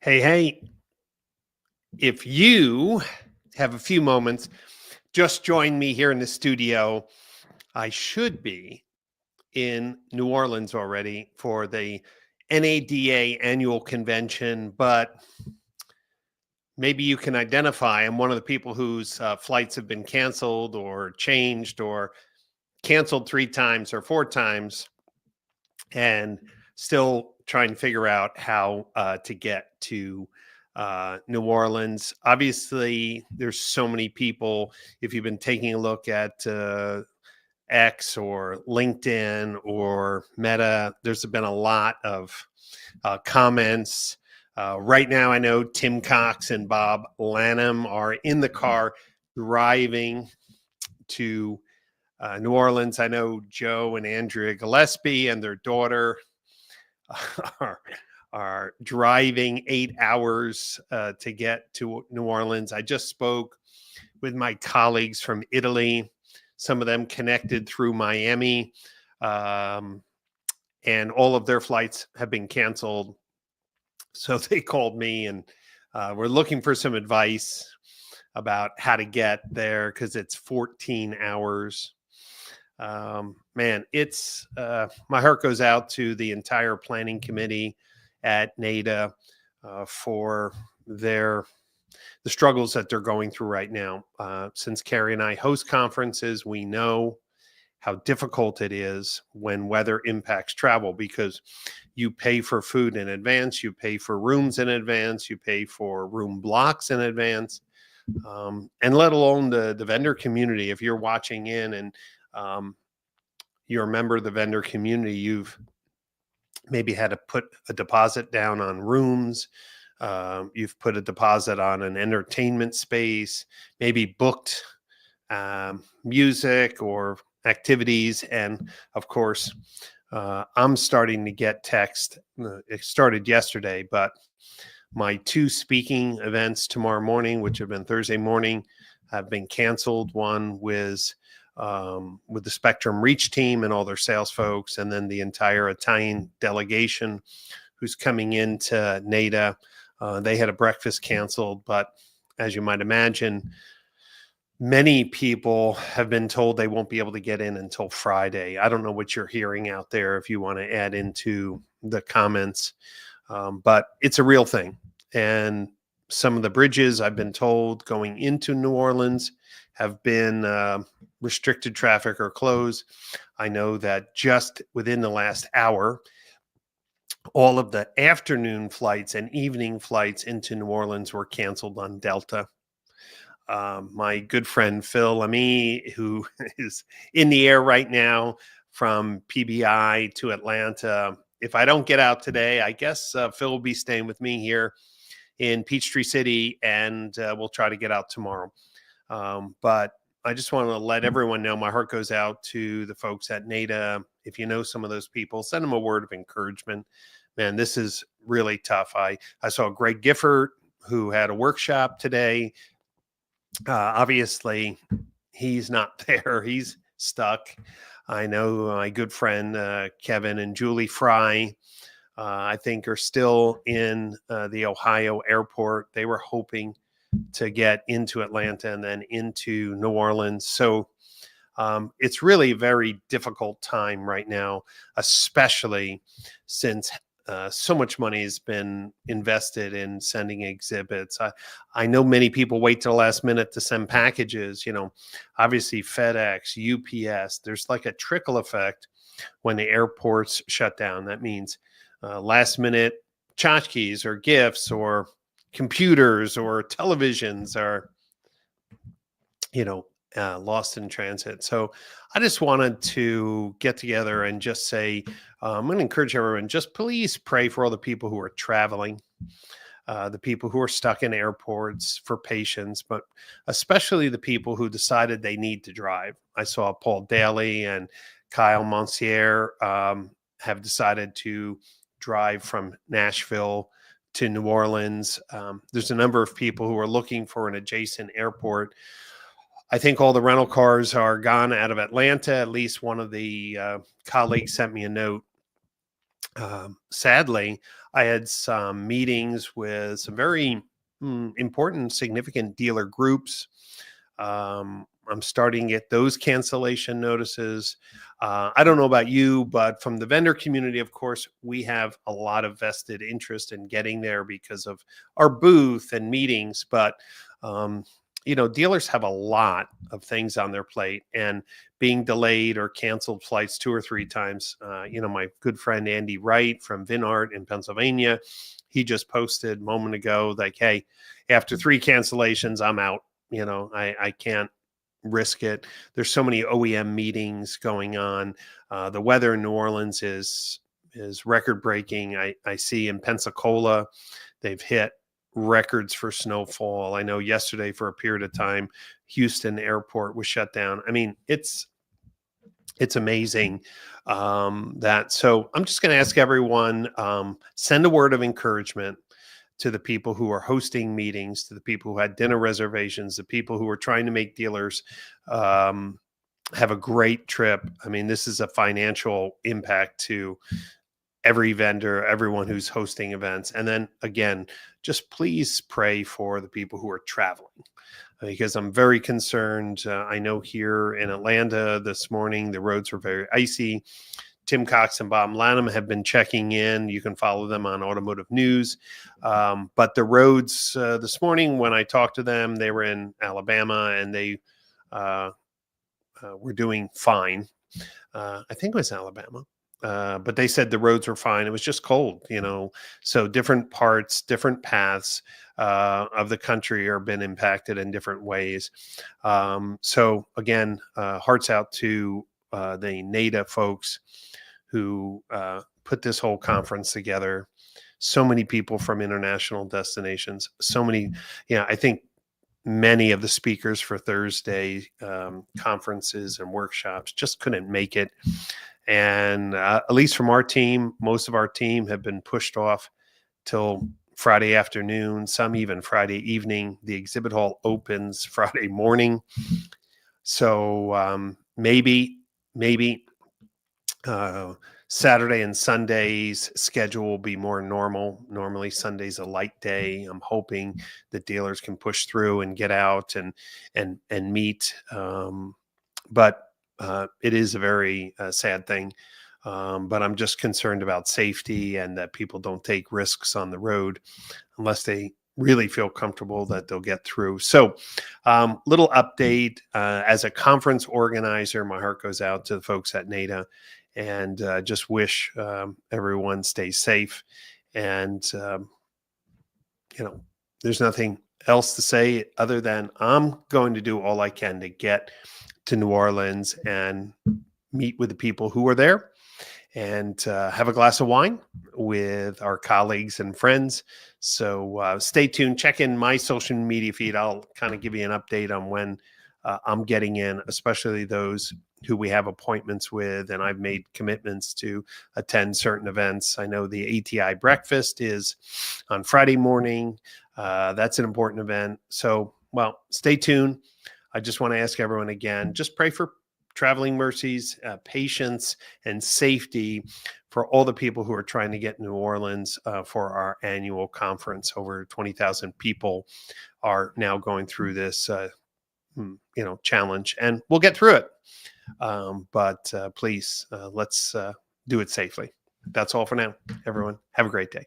Hey, if you have a few moments, just join me here in the studio. I should be in New Orleans already for the NADA annual convention, but maybe you can identify. I'm one of the people whose flights have been canceled or changed or canceled 3 times or 4 times, and still trying to figure out how to get to New Orleans. Obviously, there's so many people. If you've been taking a look at X or LinkedIn or Meta, there's been a lot of comments. Right now, I know Tim Cox and Bob Lanham are in the car driving to New Orleans. I know Joe and Andrea Gillespie and their daughter are, are driving 8 hours to get to New Orleans. I just spoke with my colleagues from Italy, some of them connected through Miami, and all of their flights have been canceled. So they called me and we're looking for some advice about how to get there because it's 14 hours. Man, it's my heart goes out to the entire planning committee at NADA for the struggles that they're going through right now. Since Carrie and I host conferences, we know how difficult it is when weather impacts travel because you pay for food in advance, you pay for rooms in advance, you pay for room blocks in advance, and let alone the vendor community. If you're watching in and you're a member of the vendor community, you've maybe had to put a deposit down on rooms. You've put a deposit on an entertainment space, maybe booked music or activities. And of course, I'm starting to get text. It started yesterday, but my 2 speaking events tomorrow morning, which have been Thursday morning, have been canceled. One with the Spectrum Reach team and all their sales folks, and then the entire Italian delegation who's coming into NADA. They had a breakfast canceled, but as you might imagine, many people have been told they won't be able to get in until Friday. I don't know what you're hearing out there if you want to add into the comments, but it's a real thing. And some of the bridges I've been told going into New Orleans have been restricted traffic or closed. I know that just within the last hour, all of the afternoon flights and evening flights into New Orleans were canceled on Delta. My good friend Phil Lamy, who is in the air right now from PBI to Atlanta. If I don't get out today, I guess Phil will be staying with me here in Peachtree City, and we'll try to get out tomorrow. But I just want to let everyone know my heart goes out to the folks at NADA. If you know some of those people, send them a word of encouragement. Man, this is really tough. I saw Greg Gifford, who had a workshop today. Obviously, he's not there. He's stuck. I know my good friend Kevin and Julie Fry, I think, are still in the Ohio airport. They were hoping to get into Atlanta and then into New Orleans. So it's really a very difficult time right now, especially since so much money has been invested in sending exhibits. I know many people wait till the last minute to send packages. Obviously FedEx, UPS, there's like a trickle effect when the airports shut down. That means last minute tchotchkes or gifts or computers or televisions are, lost in transit. So I just wanted to get together and just say, I'm going to encourage everyone, just please pray for all the people who are traveling, the people who are stuck in airports, for patience, but especially the people who decided they need to drive. I saw Paul Daly and Kyle Monsier have decided to drive from Nashville to New Orleans. There's a number of people who are looking for an adjacent airport. I think all the rental cars are gone out of Atlanta. At least one of the colleagues sent me a note. Sadly, I had some meetings with some very important, significant dealer groups. I'm starting to get those cancellation notices. I don't know about you, but from the vendor community, of course, we have a lot of vested interest in getting there because of our booth and meetings. But um, dealers have a lot of things on their plate, and being delayed or canceled flights 2 or 3 times. My good friend Andy Wright from Vinart in Pennsylvania, he just posted a moment ago, like, hey, after 3 cancellations, I'm out. I can't risk it. There's so many OEM meetings going on. The weather in New Orleans is record breaking. I see in Pensacola, they've hit records for snowfall. I know yesterday for a period of time, Houston airport was shut down. I mean, it's amazing that. So I'm just going to ask everyone, send a word of encouragement to the people who are hosting meetings, to the people who had dinner reservations, the people who are trying to make dealers have a great trip. I mean, this is a financial impact to every vendor, everyone who's hosting events. And then again, just please pray for the people who are traveling, because I'm very concerned. I know here in Atlanta this morning, the roads were very icy. Tim Cox and Bob Lanham have been checking in. You can follow them on Automotive News. But the roads this morning, when I talked to them, they were in Alabama, and they were doing fine. I think it was Alabama. But they said the roads were fine. It was just cold, so different parts, different paths of the country are been impacted in different ways. So again, hearts out to the NADA folks who put this whole conference together. So many people from international destinations, so many, I think many of the speakers for Thursday conferences and workshops just couldn't make it. And at least from our team, most of our team have been pushed off till Friday afternoon, some even Friday evening. The exhibit hall opens Friday morning. So maybe Saturday and Sunday's schedule will be more normal. Normally Sunday's a light day. I'm hoping that dealers can push through and get out and meet. But it is a very sad thing. But I'm just concerned about safety and that people don't take risks on the road unless they really feel comfortable that they'll get through. So little update. As a conference organizer, my heart goes out to the folks at NADA, and just wish everyone stays safe. And, there's nothing else to say other than I'm going to do all I can to get to New Orleans and meet with the people who are there, and have a glass of wine with our colleagues and friends. So stay tuned. Check in my social media feed. I'll kind of give you an update on when I'm getting in, especially those who we have appointments with, and I've made commitments to attend certain events. I know the ATI breakfast is on Friday morning. That's an important event. So, stay tuned. I just want to ask everyone again, just pray for traveling mercies, patience, and safety for all the people who are trying to get New Orleans for our annual conference. Over 20,000 people are now going through this, challenge, and we'll get through it. But please, let's do it safely. That's all for now. Everyone, have a great day.